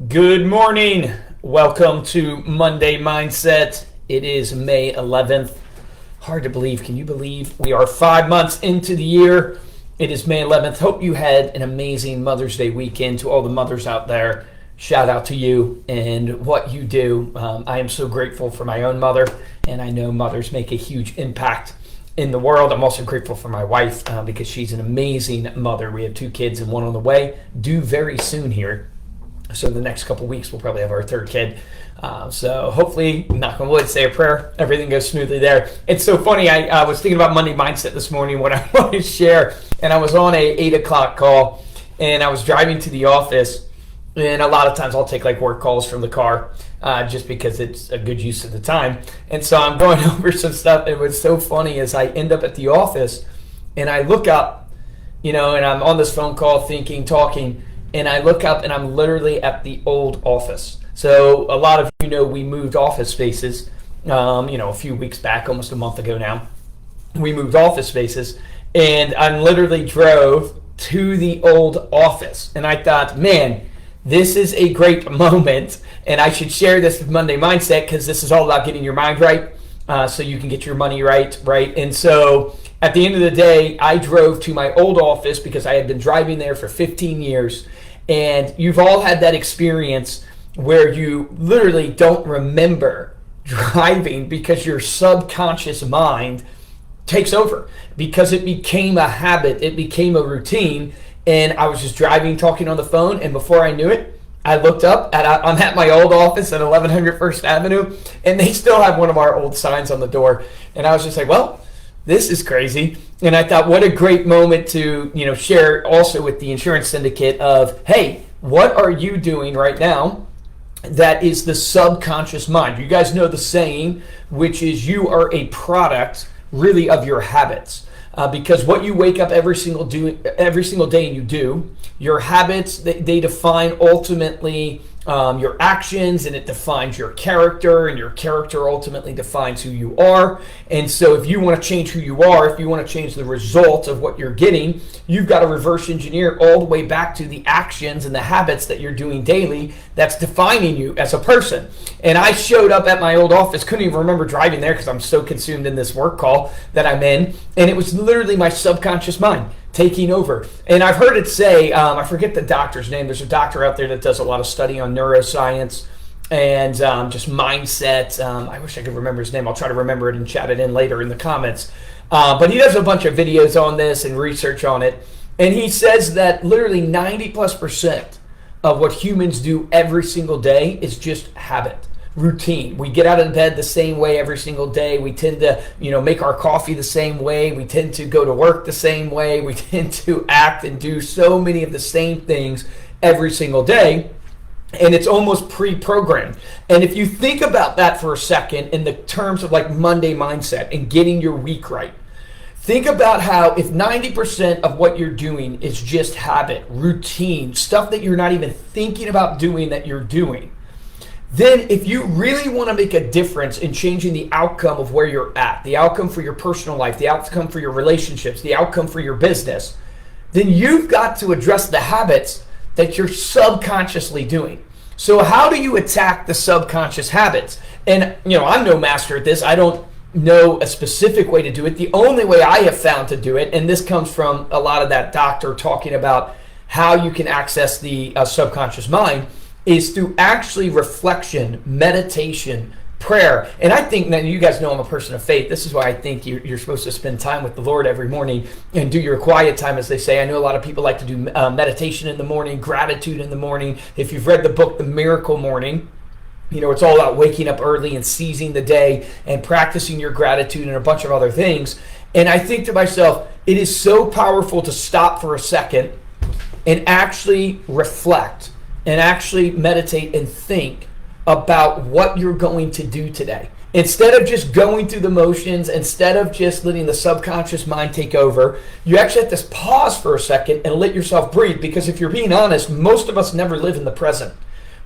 Good morning. Welcome to Monday Mindset. It is May 11th. Hard to believe. Can you believe we are 5 months into the year? It is May 11th. Hope you had an amazing Mother's Day weekend. To all the mothers out there, shout out to you and what you do. I am so grateful for my own mother, and I know mothers make a huge impact in the world. I'm also grateful for my wife because she's an amazing mother. We have 2 kids and 1 on the way, due very soon here. So in the next couple weeks, we'll probably have our 3rd kid. So hopefully, knock on wood, say a prayer, everything goes smoothly there. It's so funny. I was thinking about Monday Mindset this morning, what I wanted to share, and I was on a 8 o'clock call, and I was driving to the office, and a lot of times I'll take like work calls from the car just because it's a good use of the time. And so I'm going over some stuff. And what's so funny is I end up at the office, and I look up, and I'm on this phone call talking, and I look up and I'm literally at the old office. So a lot of you know we moved office spaces, a few weeks back, almost a month ago now. We moved office spaces, and I literally drove to the old office. And I thought, man, this is a great moment, and I should share this with Monday Mindset because this is all about getting your mind right so you can get your money right? And so at the end of the day, I drove to my old office because I had been driving there for 15 years. And you've all had that experience where you literally don't remember driving because your subconscious mind takes over because it became a habit, it became a routine. And I was just driving, talking on the phone, and before I knew it, I looked up, I'm at my old office at 1100 First Avenue, and they still have one of our old signs on the door. And I was just like, well, this is crazy. And I thought, what a great moment to, share also with the insurance syndicate of, hey, what are you doing right now that is the subconscious mind? You guys know the saying, which is you are a product really of your habits. Because what you wake up every single day and you do, your habits, they define ultimately your actions, and it defines your character, and your character ultimately defines who you are. And so if you want to change who you are, if you want to change the result of what you're getting, you've got to reverse engineer all the way back to the actions and the habits that you're doing daily that's defining you as a person. And I showed up at my old office, couldn't even remember driving there because I'm so consumed in this work call that I'm in, and it was literally my subconscious mind taking over. And I've heard it say, I forget the doctor's name, there's a doctor out there that does a lot of study on neuroscience and just mindset. I wish I could remember his name. I'll try to remember it and chat it in later in the comments. But he does a bunch of videos on this and research on it. And he says that literally 90+% of what humans do every single day is just habit. Routine. We get out of bed the same way every single day. We tend to, make our coffee the same way. We tend to go to work the same way. We tend to act and do so many of the same things every single day. And it's almost pre-programmed. And if you think about that for a second in the terms of like Monday Mindset and getting your week right, think about how if 90% of what you're doing is just habit, routine, stuff that you're not even thinking about doing that you're doing, then if you really want to make a difference in changing the outcome of where you're at, the outcome for your personal life, the outcome for your relationships, the outcome for your business, then you've got to address the habits that you're subconsciously doing. So how do you attack the subconscious habits? And, I'm no master at this. I don't know a specific way to do it. The only way I have found to do it, and this comes from a lot of that doctor talking about how you can access the subconscious mind, is through actually reflection, meditation, prayer. And I think that you guys know I'm a person of faith. This is why I think you're supposed to spend time with the Lord every morning and do your quiet time, as they say. I know a lot of people like to do meditation in the morning, gratitude in the morning. If you've read the book, The Miracle Morning, it's all about waking up early and seizing the day and practicing your gratitude and a bunch of other things. And I think to myself, it is so powerful to stop for a second and actually reflect and actually meditate and think about what you're going to do today. Instead of just going through the motions, instead of just letting the subconscious mind take over, you actually have to pause for a second and let yourself breathe. Because if you're being honest, most of us never live in the present.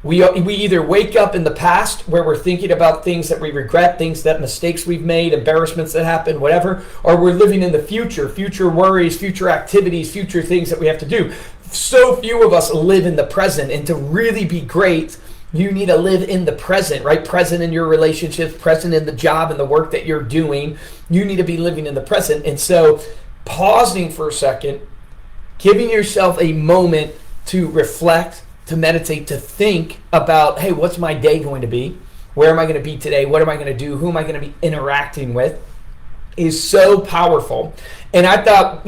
We either wake up in the past where we're thinking about things that we regret, mistakes we've made, embarrassments that happened, whatever, or we're living in the future worries, future activities, future things that we have to do. so few of us live in the present, and to really be great, you need to live in the present, right? Present in your relationships, present in the job and the work that you're doing. You need to be living in the present. And so pausing for a second, giving yourself a moment to reflect, to meditate, to think about, hey, what's my day going to be? Where am I going to be today? What am I going to do? Who am I going to be interacting with? Is so powerful. And I thought,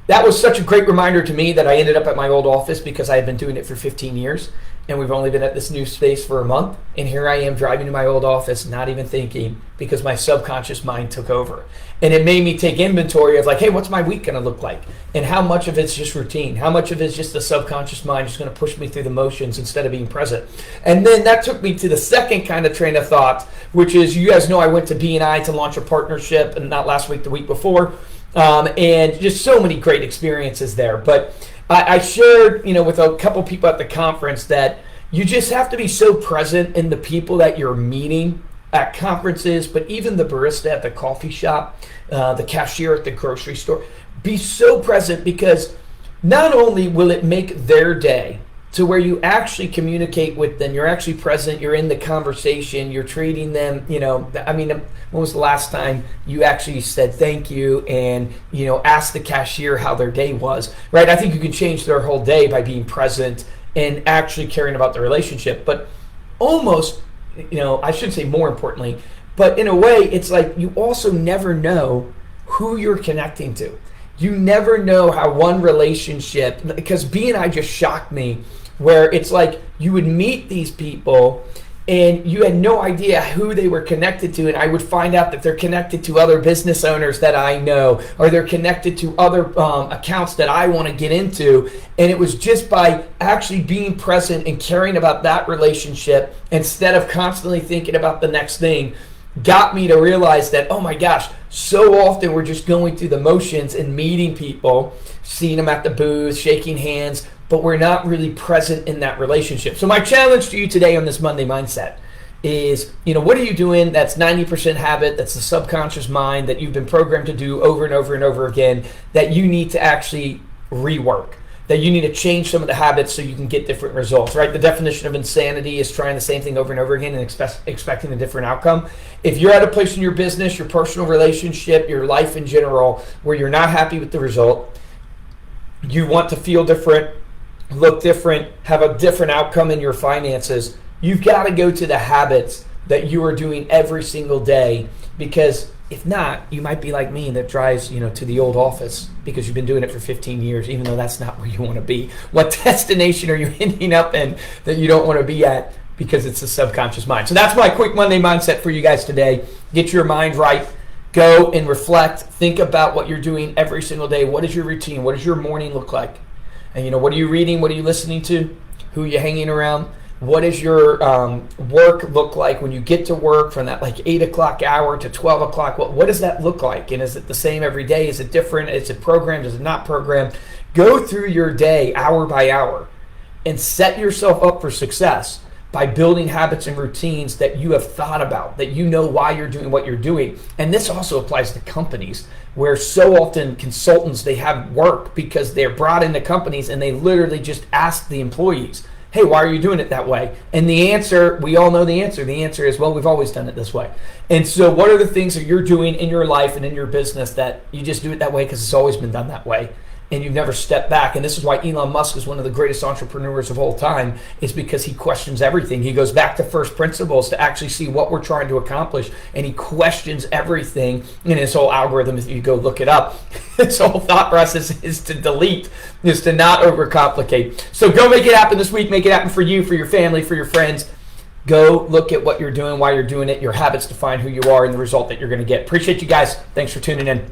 that was such a great reminder to me that I ended up at my old office because I had been doing it for 15 years. And we've only been at this new space for a month. And here I am driving to my old office, not even thinking, because my subconscious mind took over. And it made me take inventory of like, hey, what's my week going to look like? And how much of it's just routine? How much of it's just the subconscious mind just going to push me through the motions instead of being present? And then that took me to the second kind of train of thought, which is, you guys know I went to BNI to launch a partnership, and not last week, the week before. And just so many great experiences there. But I shared, with a couple people at the conference that you just have to be so present in the people that you're meeting at conferences, but even the barista at the coffee shop, the cashier at the grocery store. Be so present, because not only will it make their day to where you actually communicate with them, you're actually present, you're in the conversation, you're treating them, when was the last time you actually said thank you and, asked the cashier how their day was, right? I think you can change their whole day by being present and actually caring about the relationship. But almost, I shouldn't say more importantly, but in a way, it's like you also never know who you're connecting to. You never know how one relationship, because BNI just shocked me, where it's like you would meet these people and you had no idea who they were connected to, and I would find out that they're connected to other business owners that I know, or they're connected to other accounts that I want to get into. And it was just by actually being present and caring about that relationship instead of constantly thinking about the next thing, got me to realize that, oh my gosh, so often we're just going through the motions and meeting people, seeing them at the booth, shaking hands, but we're not really present in that relationship. So my challenge to you today on this Monday Mindset is, what are you doing that's 90% habit, that's the subconscious mind that you've been programmed to do over and over and over again, that you need to actually rework, that you need to change some of the habits so you can get different results, right? The definition of insanity is trying the same thing over and over again and expecting a different outcome. If you're at a place in your business, your personal relationship, your life in general, where you're not happy with the result, you want to feel different, look different, have a different outcome in your finances, you've got to go to the habits that you are doing every single day. Because if not, you might be like me that drives, to the old office because you've been doing it for 15 years, even though that's not where you want to be. What destination are you ending up in that you don't want to be at because it's the subconscious mind? So that's my quick Monday mindset for you guys today. Get your mind right. Go and reflect. Think about what you're doing every single day. What is your routine? What does your morning look like? And what are you reading? What are you listening to? Who are you hanging around? What does your work look like when you get to work, from that 8 o'clock hour to 12 o'clock? What does that look like? And is it the same every day? Is it different? Is it programmed? Is it not programmed? Go through your day hour by hour and set yourself up for success by building habits and routines that you have thought about, that you know why you're doing what you're doing. And this also applies to companies, where so often consultants, they have work because they're brought into companies and they literally just ask the employees, hey, why are you doing it that way? And the answer, we all know the answer. The answer is, well, we've always done it this way. And so what are the things that you're doing in your life and in your business that you just do it that way because it's always been done that way, and you've never stepped back? And this is why Elon Musk is one of the greatest entrepreneurs of all time, is because he questions everything. He goes back to first principles to actually see what we're trying to accomplish, and he questions everything in his whole algorithm. If you go look it up, his whole thought process is to delete, is to not overcomplicate. So go make it happen this week. Make it happen for you, for your family, for your friends. Go look at what you're doing, why you're doing it, your habits define who you are, and the result that you're going to get. Appreciate you guys. Thanks for tuning in.